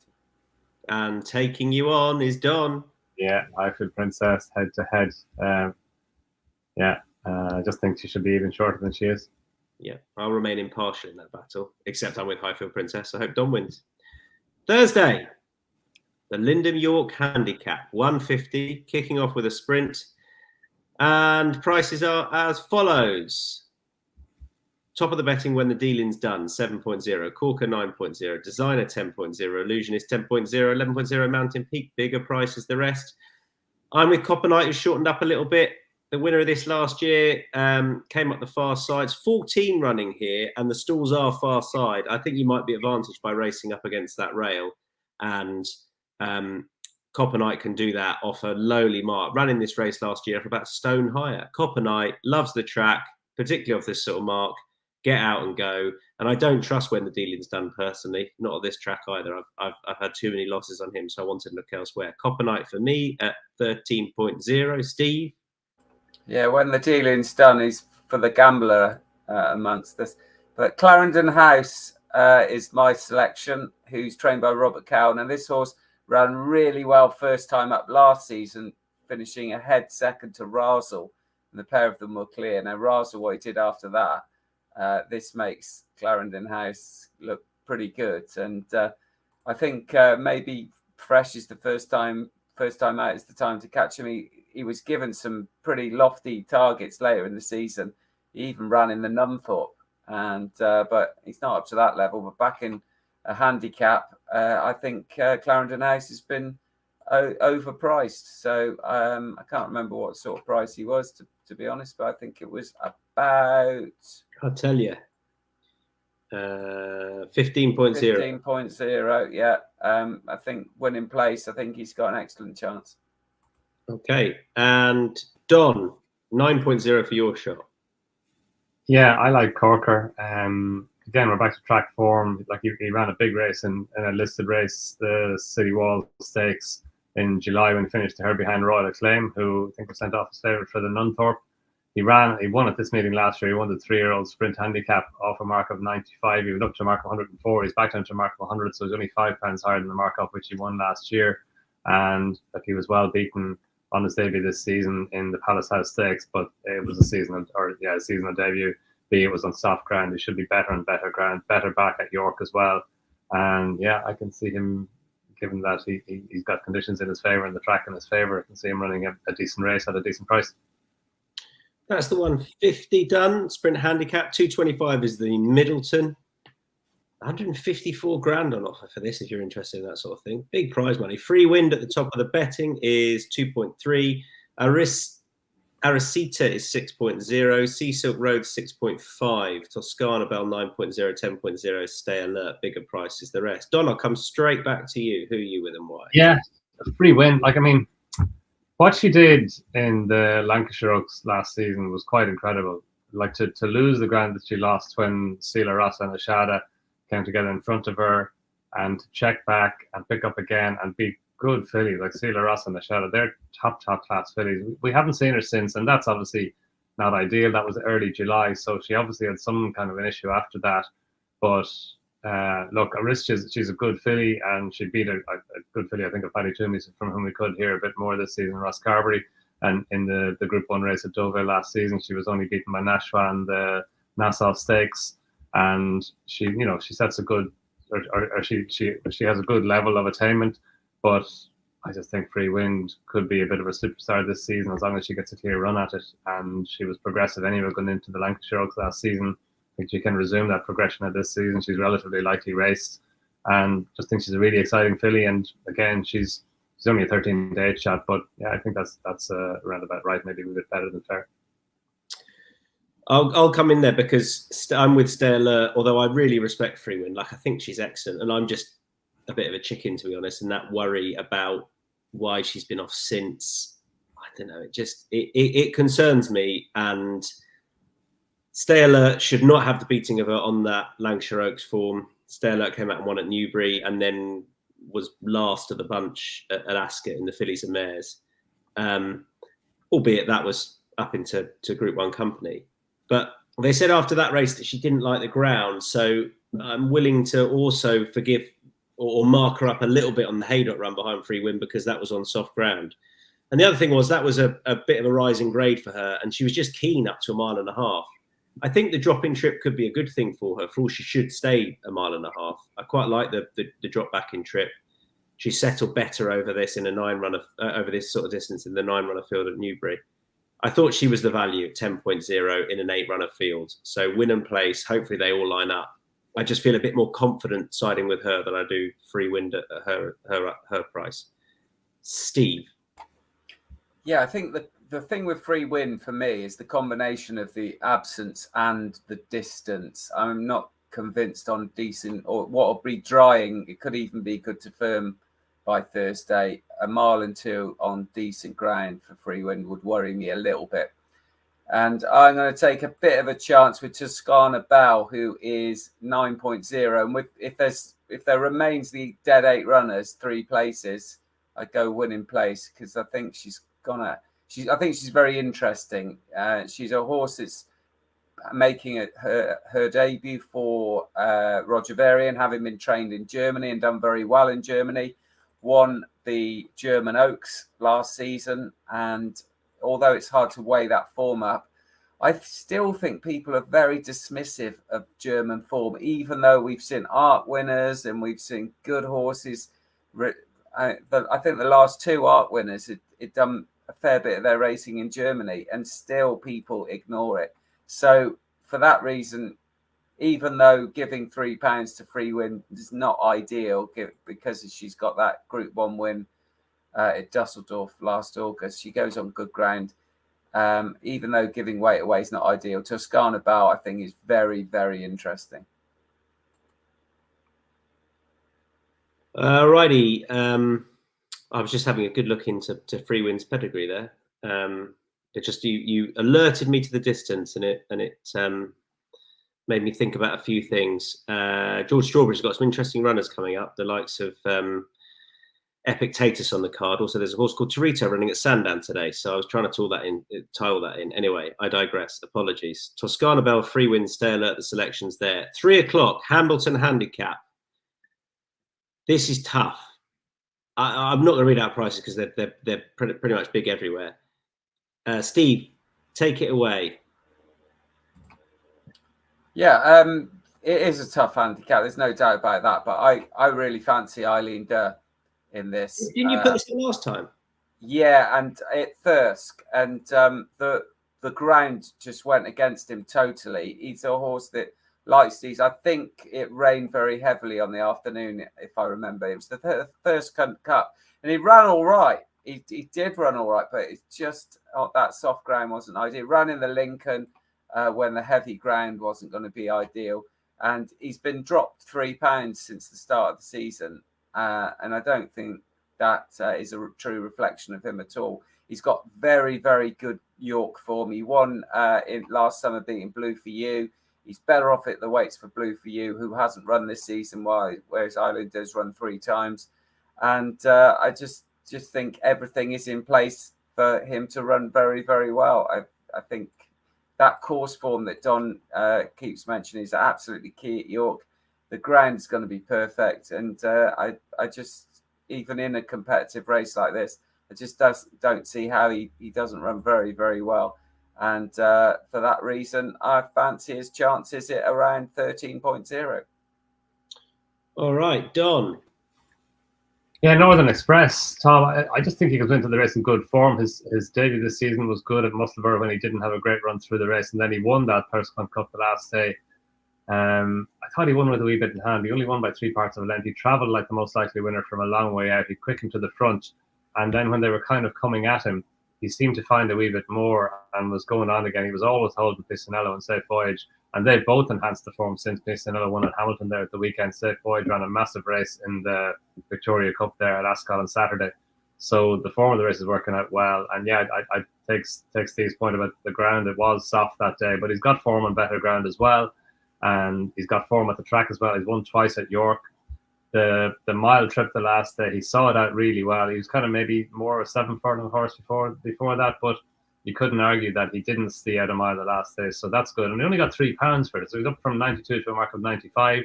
And taking you on is Donn. Yeah, Highfield Princess, head to head. I just think she should be even shorter than she is. Yeah, I'll remain impartial in that battle, except I'm with Highfield Princess. I hope Donn wins. Thursday, the Lyndham York Handicap, 150, kicking off with a sprint. And prices are as follows. Top of the betting when the dealing's done, 7.0. Corker, 9.0. Designer, 10.0. Illusionist, 10.0. 11.0. Mountain Peak, bigger price as the rest. I'm with Copper Knight, who's shortened up a little bit. The winner of this last year came up the far sides. 14 running here, and the stalls are far side. I think you might be advantaged by racing up against that rail. And Copper Knight can do that off a lowly mark. Ran in this race last year for about a stone higher. Copper Knight loves the track, particularly off this sort of mark. Get out and go. And I don't trust when the dealing's done personally. Not at this track either. I've had too many losses on him, so I wanted to look elsewhere. Copper Knight for me at 13.0. Steve? Yeah, when the dealing's done, he's for the gambler amongst us. But Clarendon House is my selection, who's trained by Robert Cowan. And this horse ran really well first time up last season, finishing ahead second to Razel. And the pair of them were clear. Now, Razel, what he did after that, this makes Clarendon House look pretty good. And I think maybe fresh is the first time out is the time to catch him. He was given some pretty lofty targets later in the season. He even ran in the Numthorpe, and but he's not up to that level. But back in a handicap, I think Clarendon House has been overpriced. So I can't remember what sort of price he was, to be honest, but I think it was about... I'll tell you. 15.0. 15.0, yeah. I think winning place, I think he's got an excellent chance. Okay. And Donn, 9.0 for your shot. Yeah, I like Corker. Again, we're back to track form. Like he ran a big race in a listed race, the City Wall Stakes in July when he finished her behind Royal Acclaim, who I think was sent off as favourite for the Nunthorpe. He won at this meeting last year. He won the 3-year-old sprint handicap off a mark of 95. He went up to a mark of 104. He's back down to a mark of 100, so he's only £5 higher than the mark off which he won last year. And like he was well beaten on his debut this season in the Palace House Stakes, but it was a seasonal debut. It was on soft ground. He should be better and better ground, better back at York as well. And yeah, I can see him, given that he's got conditions in his favour and the track in his favour, I can see him running a decent race at a decent price. That's the 150 done. Sprint handicap. 225 is the Middleton. 154 grand on offer for this if you're interested in that sort of thing. Big prize money. Free Wind at the top of the betting is 2.3. Aracita is 6.0. Sea Silk Road 6.5. Toscana Bell 9.0. 10.0. Stay Alert. Bigger prices the rest. Donn, I'll come straight back to you. Who are you with and why? Yeah, a Free Wind. Like, I mean, what she did in the Lancashire Oaks last season was quite incredible. Like to lose the ground that she lost when Sela Rasa and Ashada came together in front of her, and to check back and pick up again and beat good fillies like Sela Rasa and Ashada. They're top class fillies. We haven't seen her since, and that's obviously not ideal. That was early July, so she obviously had some kind of an issue after that. But look, Arista, she's a good filly, and she beat a good filly, I think, of Paddy Toomey's, from whom we could hear a bit more this season, Ross Carberry. And in the Group 1 race at Deauville last season, she was only beaten by Nashwa and the Nassau Stakes. And she sets a good, or she has a good level of attainment. But I just think Free Wind could be a bit of a superstar this season as long as she gets a clear run at it. And she was progressive anyway going into the Lancashire Oaks last season. I think she can resume that progression at this season. She's relatively lightly raced, and just think she's a really exciting filly. And again, she's only a 13-day shot, but yeah, I think that's around about right. Maybe a bit better than fair. I'll come in there because I'm with Stay Alert, although I really respect Free Wind. Like, I think she's excellent, and I'm just a bit of a chicken, to be honest, and that worry about why she's been off since, I don't know, it concerns me. And Stay Alert should not have the beating of her on that Lancashire Oaks form. Stay Alert came out and won at Newbury and then was last of the bunch at Ascot in the Fillies and Mares, albeit that was up into Group 1 company. But they said after that race that she didn't like the ground, so I'm willing to also forgive or mark her up a little bit on the Haydock run behind Free Wind because that was on soft ground. And the other thing was that was a bit of a rising grade for her, and she was just keen up to a mile and a half. I think the drop-in trip could be a good thing for her. For all, she should stay a mile and a half. I quite like the drop-back-in trip. She settled better over this in a 9-runner over this sort of distance in the 9-runner field at Newbury. I thought she was the value at 10.0 in an 8-runner field. So win and place. Hopefully they all line up. I just feel a bit more confident siding with her than I do Free Wind at her price. Steve. Yeah, I think the thing with Free Wind for me is the combination of the absence and the distance. I'm not convinced on decent, or what will be drying. It could even be good to firm by Thursday. A mile and 2 on decent ground for Free Wind would worry me a little bit. And I'm going to take a bit of a chance with Toscana Bell, who is 9.0. And if there remains the dead 8 runners, 3 places, I go winning place because I think she's very interesting. She's a horse that's making her debut for Roger Varian, having been trained in Germany and done very well in Germany. Won the German Oaks last season, and although it's hard to weigh that form up, I still think people are very dismissive of German form, even though we've seen ARC winners and we've seen good horses. I think the last 2 ARC winners had done a fair bit of their racing in Germany, and still people ignore it. So for that reason, even though giving £3 to Free Wind is not ideal, because she's got that Group 1 win at Dusseldorf last August, she goes on good ground. Even though giving weight away is not ideal, Toscana Bell, I think, is very, very interesting. Righty. I was just having a good look into Freewind's pedigree there. It just you alerted me to the distance, and it made me think about a few things. George Strawberry's got some interesting runners coming up, the likes of Epictetus on the card. Also, there's a horse called Torito running at Sandown today. So I was trying to tie all that in. Anyway, I digress. Apologies. Toscana Bell, Freewind, stay alert. The selection's there. 3 o'clock, Hambleton Handicap. This is tough. I'm not going to read out prices because they're pretty much big everywhere. Steve, take it away. Yeah, it is a tough handicap. There's no doubt about that. But I really fancy Eileen Durr in this. Didn't you put this in last time? Yeah, and at Thirsk, and the ground just went against him totally. He's a horse that likes these. I think it rained very heavily on the afternoon, if I remember. It was the Thirsk Cup, and he ran all right. He did run all right, but it's just that soft ground wasn't ideal. He ran in the Lincoln when the heavy ground wasn't going to be ideal, and he's been dropped £3 since the start of the season, and I don't think that is a true reflection of him at all. He's got very, very good York form. He won in last summer beating Blue For You. He's better off at the weights for Blue For You, who hasn't run this season, whereas Island does run 3 times. And I just think everything is in place for him to run very, very well. I think that course form that Donn keeps mentioning is absolutely key at York. The ground's going to be perfect. And I just, even in a competitive race like this, I just don't see how he doesn't run very, very well. And for that reason, I fancy his chances at around 13.0. All right, Donn. Yeah, Northern Express, Tom. I just think he goes into the race in good form. His debut this season was good at Musselburgh when he didn't have a great run through the race, and then he won that Perscon Cup the last day. I thought he won with a wee bit in hand. He only won by 3 parts of a length. He travelled like the most likely winner from a long way out. He quickened to the front, and then when they were kind of coming at him, he seemed to find a wee bit more and was going on again. He was always holding Pisanello and Safe Voyage, and they both enhanced the form since Pisanello won at Hamilton there at the weekend. Safe Voyage ran a massive race in the Victoria Cup there at Ascot on Saturday. So the form of the race is working out well. And yeah, I take Steve's point about the ground. It was soft that day, but he's got form on better ground as well. And he's got form at the track as well. He's won twice at York. The mile trip the last day, he saw it out really well. He was kind of maybe more a 7 furlong horse before that, but you couldn't argue that he didn't see out a mile the last day. So that's good. And he only got £3 for it. So he's up from 92 to a mark of 95,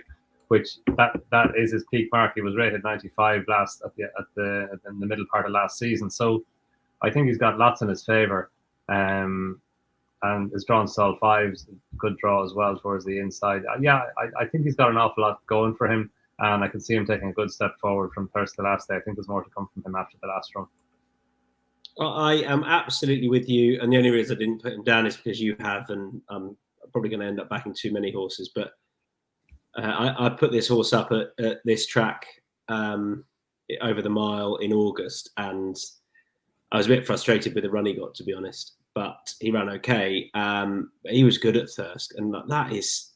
which that is his peak mark. He was rated 95 last in the middle part of last season. So I think he's got lots in his favour. And his drawn stall 5's a good draw as well towards the inside. I think he's got an awful lot going for him. And I can see him taking a good step forward from first to last day. I think there's more to come from him after the last run. Well, I am absolutely with you. And the only reason I didn't put him down is because you have, and I'm probably going to end up backing too many horses. But I put this horse up at this track over the mile in August. And I was a bit frustrated with the run he got, to be honest. But he ran okay. He was good at Thirsk. And that is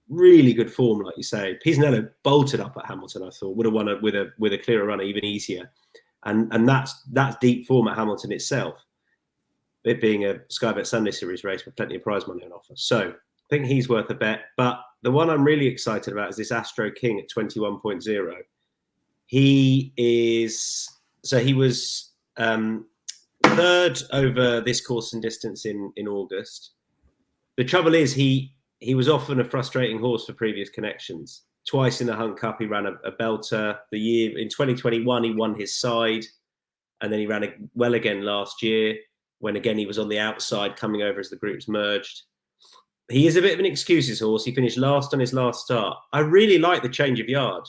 really good form, like you say. Pisanello bolted up at Hamilton. I thought would have won with a clearer runner, even easier, and that's deep form at Hamilton itself. It being a Sky Bet Sunday Series race with plenty of prize money on offer, so I think he's worth a bet. But the one I'm really excited about is this Astro King at 21.0. He was third over this course and distance in August. The trouble is he was often a frustrating horse for previous connections. Twice in the Hunt Cup, he ran a belter. The year in 2021, he won his side, and then he ran well again last year, when again he was on the outside, coming over as the groups merged. He is a bit of an excuses horse. He finished last on his last start. I really like the change of yard,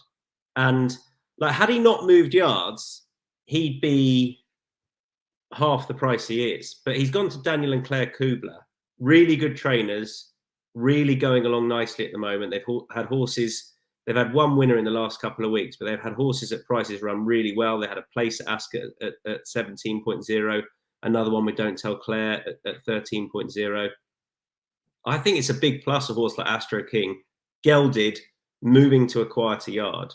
and had he not moved yards, he'd be half the price he is. But he's gone to Daniel and Claire Kubler, really good trainers. Really going along nicely at the moment. They've had horses. They've had one winner in the last couple of weeks, but they've had horses at prices run really well. They had a place at Ascot at 17.0, another one with Don't Tell Claire at 13.0. I think it's a big plus, a horse like Astro King, gelded, moving to a quieter yard.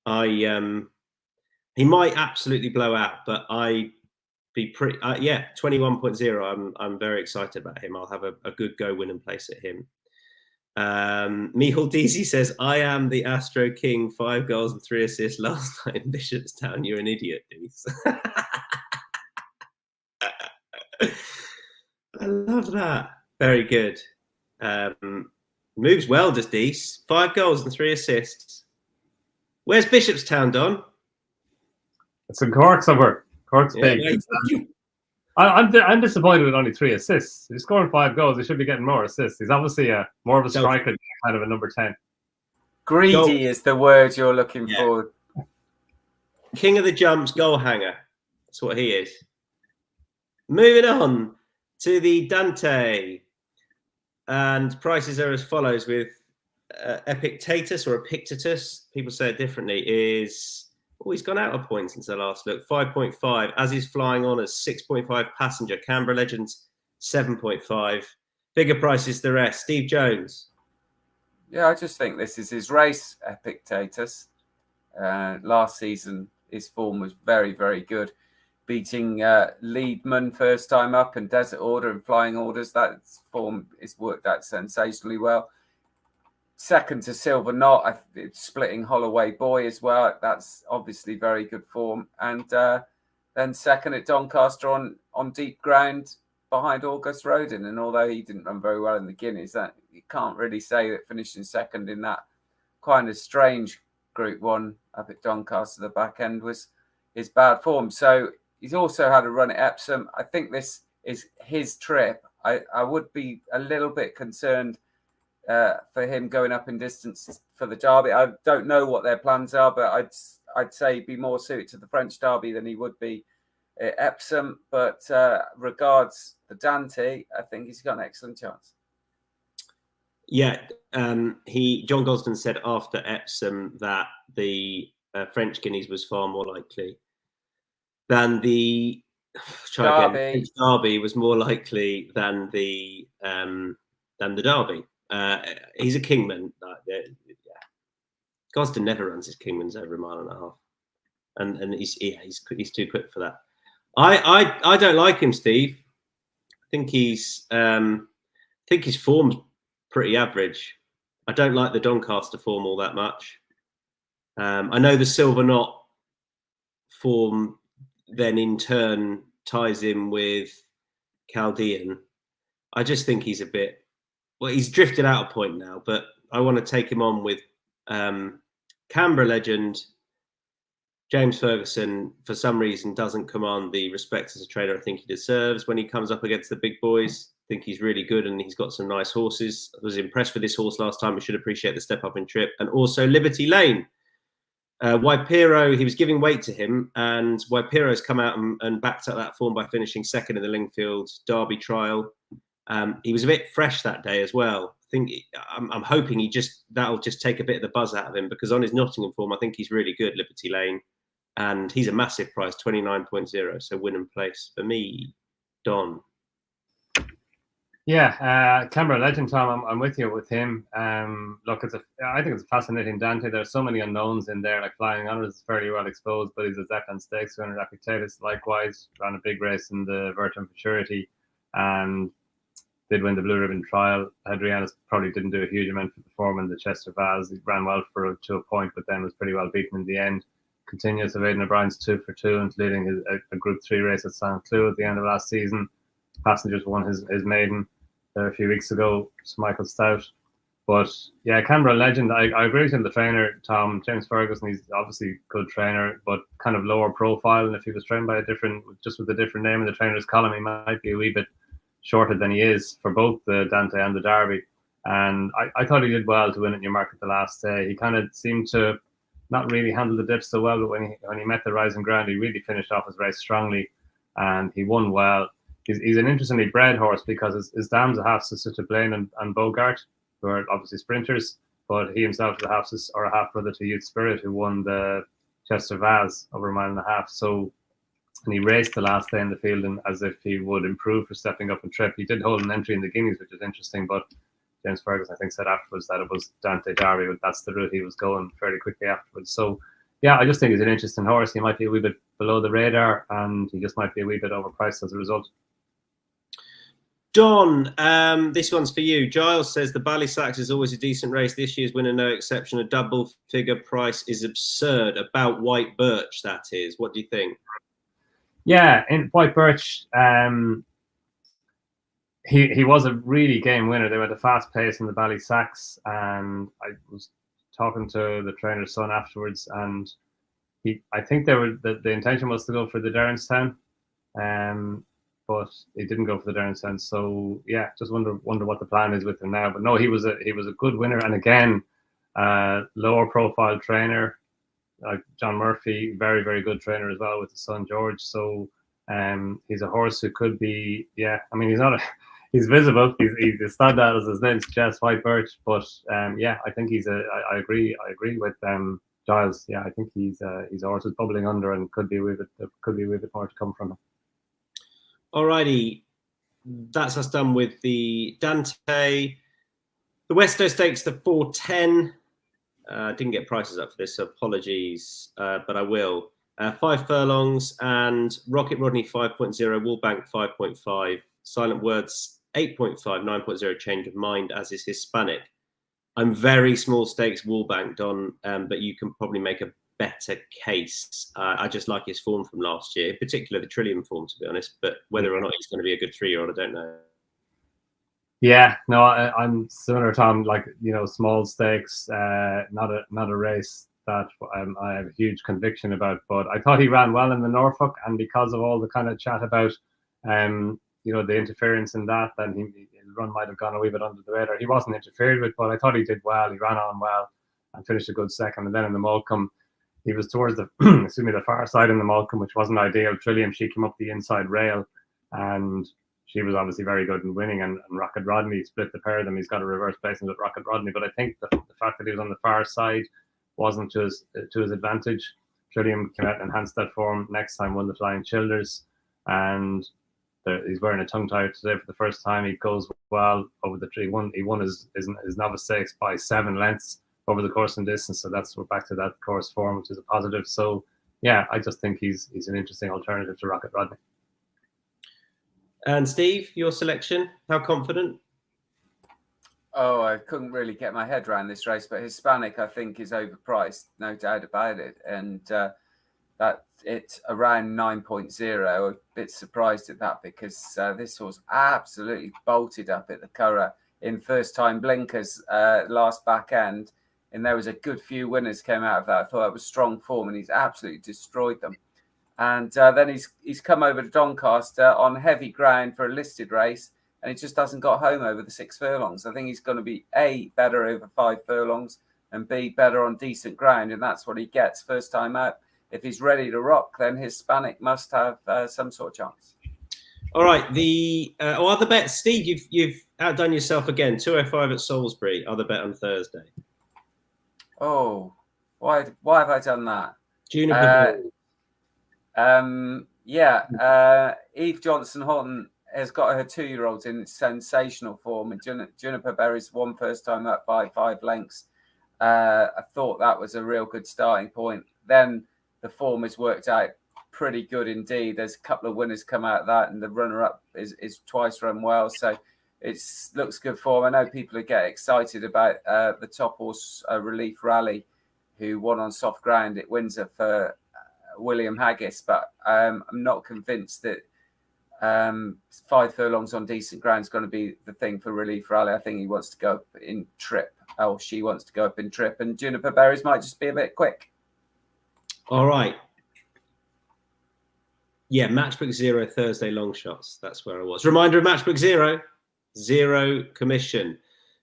I He might absolutely blow out, but I be pretty 21.0. I'm very excited about him. I'll have a good go win and place at him. Mihal Deasy says, I am the Astro King, 5 goals and 3 assists last night in Bishopstown. You're an idiot, Dees. I love that. Very good. Moves well, does Dees. 5 goals and 3 assists. Where's Bishopstown, Donn? It's in Cork somewhere. Cork's big. I'm disappointed with only 3 assists. He's scoring 5 goals. He should be getting more assists. He's obviously more of a striker than kind of a number 10. Greedy is the word you're looking for. King of the jumps, goal hanger. That's what he is. Moving on to the Dante. And prices are as follows with Epictetus or Epictetus. People say it differently. He's gone out of points since I last looked. 5.5, as he's flying on as 6.5 passenger. Canberra Legends, 7.5. Bigger prices the rest. Steve Jones. Yeah, I just think this is his race, Epictetus. Last season, his form was very, very good. Beating Leadman first time up and Desert Order and Flying Orders. That form is worked out sensationally well. Second to Silver Knot, splitting Holloway Boy as well. That's obviously very good form. And then second at Doncaster on deep ground behind August Rodin. And although he didn't run very well in the Guineas, that you can't really say that finishing second in that kind of strange Group 1 up at Doncaster, the back end was his bad form. So he's also had a run at Epsom. I think this is his trip. I would be a little bit concerned for him going up in distance for the Derby. I don't know what their plans are, but I'd say he'd be more suited to the French Derby than he would be at Epsom. But regards the Dante, I think he's got an excellent chance. Yeah, John Gosden said after Epsom that the French Guineas was far more likely than the Derby. Derby was more likely than the Derby. He's a Kingman. Gosden never runs his Kingmans over a mile and a half, and he's too quick for that. I don't like him, Steve. I think his form's pretty average. I don't like the Doncaster form all that much. I know the Silver Knot form then in turn ties in with Chaldean. I just think he's a bit. Well, he's drifted out of point now, but I want to take him on with Canberra legend James Ferguson. For some reason, doesn't command the respect as a trainer I think he deserves when he comes up against the big boys. I think he's really good and he's got some nice horses. I was impressed with this horse last time. We should appreciate the step up in trip. And also Liberty Lane. Waipiro, he was giving weight to him, and Waipiro's come out and backed up that form by finishing second in the Lingfield Derby trial. He was a bit fresh that day as well. I think I'm hoping that'll just take a bit of the buzz out of him, because on his Nottingham form, I think he's really good, Liberty Lane, and he's a massive price, 29.0. So win and place for me, Donn. Yeah, Canberra legend, Tom. I'm with you with him. Look, I think it's a fascinating Dante. There's so many unknowns in there. Like Flying Honours is fairly well exposed, but he's a Zetland Stakes winner. Epictetus likewise ran a big race in the Virgin Futurity and did win the Blue Ribbon Trial. Hadrianus probably didn't do a huge amount for the form in the Chester Vase. He ran well to a point, but then was pretty well beaten in the end. Continues of Aidan O'Brien's 2 for 2, including a Group 3 race at St. Cloud at the end of last season. Passengers won his maiden a few weeks ago, Michael Stout. But yeah, Canberra legend. I agree with him, the trainer, Tom. James Ferguson, he's obviously a good trainer, but kind of lower profile. And if he was trained by with a different name in the trainer's column, he might be a wee bit shorter than he is for both the Dante and the Derby. And I thought he did well to win at Newmarket the last day. He kind of seemed to not really handle the dips so well, but when he met the rising ground, he really finished off his race strongly, and he won well. He's an interestingly bred horse, because his dam's a half sister to Blaine and Bogart, who are obviously sprinters, but he himself is a half brother to Youth Spirit, who won the Chester Vase over a mile and a half. So, and he raced the last day in the field, and as if he would improve for stepping up and trip. He did hold an entry in the Guineas, which is interesting, but James Ferguson, I think, said afterwards that it was Dante Derby, but that's the route he was going fairly quickly afterwards. So yeah, I just think he's an interesting horse. He might be a wee bit below the radar, and he just might be a wee bit overpriced as a result. Donn, this one's for you. Giles says the Ballysacks is always a decent race. This year's winner, no exception. A double figure price is absurd. About White Birch, that is. What do you think? Yeah, in White Birch, he was a really game winner. They went a fast pace in the Ballysacks, and I was talking to the trainer's son afterwards, and I think the intention was to go for the Derrinstown, but he didn't go for the Derrinstown. So yeah, just wonder what the plan is with him now. But no, he was a good winner, and again, lower profile trainer like John Murphy, very very good trainer as well with his son George. So he's a horse who could be, yeah. I mean, he's visible. He's a standout as his name suggests, White Birch. But yeah, I think I agree with Giles. Yeah, I think he's a horse who's bubbling under and could be a wee bit more to come from him. Alrighty, that's us done with the Dante. The Westo Stakes, the 410. Didn't get prices up for this, so apologies, but I will. 5 furlongs and Rocket Rodney 5.0, Woolbank 5.5, Silent Words 8.5, 9.0 change of mind, as is Hispanic. I'm very small stakes Woolbank, Donn, but you can probably make a better case. I just like his form from last year, particularly the Trillium form, to be honest, but whether or not he's going to be a good 3-year-old, I don't know. Yeah, no, I'm similar, Tom. Like, small stakes, not a race that I have huge conviction about. But I thought he ran well in the Norfolk, and because of all the kind of chat about, the interference in that, then his run might have gone a wee bit under the radar. He wasn't interfered with, but I thought he did well. He ran on well and finished a good second. And then in the Molecombe, he was towards the the far side in the Molecombe, which wasn't ideal. Trillium, she came up the inside rail, and she was obviously very good in winning, and Rocket Rodney split the pair of them. He's got a reverse placement with Rocket Rodney, but I think the fact that he was on the far side wasn't to his advantage. Trillium came out and enhanced that form. Next time won the Flying Childers, and he's wearing a tongue tie today for the first time. He goes well over the tree. He won his novice stakes by 7 lengths over the course and distance. So we're back to that course form, which is a positive. So yeah, I just think he's an interesting alternative to Rocket Rodney. And Steve, your selection, how confident? Oh, I couldn't really get my head around this race, but Hispanic, I think, is overpriced, no doubt about it. And that it's around 9.0. A bit surprised at that because this horse absolutely bolted up at the Curragh in first-time blinkers last back end. And there was a good few winners came out of that. I thought it was strong form, and he's absolutely destroyed them. And then he's come over to Doncaster on heavy ground for a listed race, and he just hasn't got home over the 6 furlongs. I think he's going to be A, better over 5 furlongs, and B, better on decent ground, and that's what he gets first time out. If he's ready to rock, then Hispanic must have some sort of chance. All right, the other bets, Steve, you've outdone yourself again. 205 at Salisbury, other bet on Thursday. Oh, why have I done that? Juniper. Eve Johnson-Houghton has got her 2-year-olds in sensational form, and Juniper Berry's won first time up by 5 lengths. I thought that was a real good starting point. Then the form has worked out pretty good indeed. There's a couple of winners come out of that, and the runner-up is twice run well, so it looks good form. I know people are getting excited about the top horse Relief Rally, who won on soft ground at Windsor for William Haggis, but I'm not convinced that 5 furlongs on decent ground is going to be the thing for Relief Rally. I think he wants to go up in trip, or she wants to go up in trip, and Juniper Berries might just be a bit quick. All right. Yeah, Matchbook Zero Thursday long shots. That's where I was. Reminder of Matchbook Zero, 0 commission.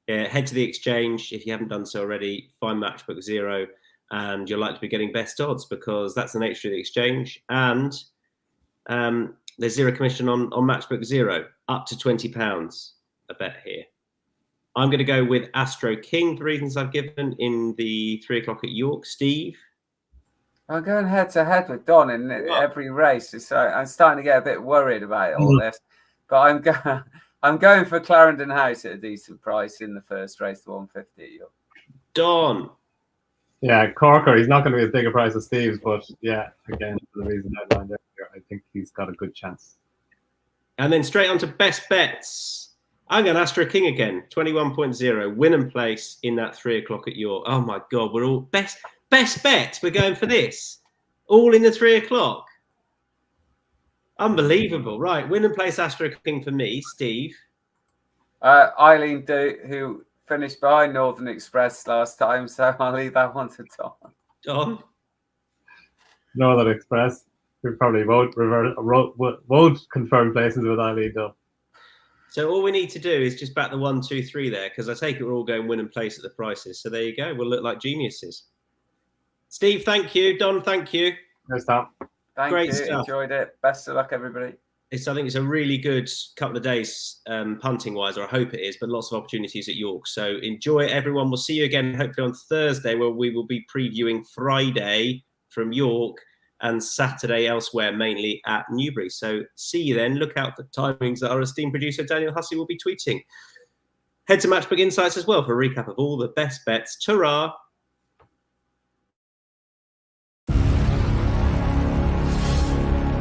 Head to the exchange if you haven't done so already. Find Matchbook Zero, and you'll like to be getting best odds because that's the nature of the exchange. And there's 0 commission on Matchbook Zero, up to £20 a bet here. I'm going to go with Astro King for reasons I've given in the 3 o'clock at York. Steve? I'm going head to head with Donn in every race. So I'm starting to get a bit worried about all this, but I'm going for Clarendon House at a decent price in the first race, the 150 at York. Donn? Yeah, Corker, he's not going to be as big a price as Steve's, but yeah, again, for the reason outlined earlier, I think he's got a good chance. And then straight on to best bets. I'm going Astro King again, 21.0, win and place in that 3 o'clock at York. Oh my God, we're all best bets. We're going for this, all in the 3 o'clock. Unbelievable, right? Win and place Astro King for me, Steve. Eileen, who finished behind Northern Express last time, so I'll leave that one to Don. Don. Northern Express. We probably won't confirm places with Eileen though. So all we need to do is just back the 1, 2, 3 there, because I take it we're all going win and place at the prices. So there you go. We'll look like geniuses. Steve, thank you. Don, thank you. Nice Tom. Great Thank you. stuff. Enjoyed it. Best of luck, everybody. I think it's a really good couple of days punting wise, or I hope it is, but lots of opportunities at York. So enjoy it, everyone. We'll see you again hopefully on Thursday, where we will be previewing Friday from York and Saturday elsewhere, mainly at Newbury. So see you then. Look out for timings that our esteemed producer Daniel Hussey will be tweeting. Head to Matchbook Insights as well for a recap of all the best bets. Ta-ra!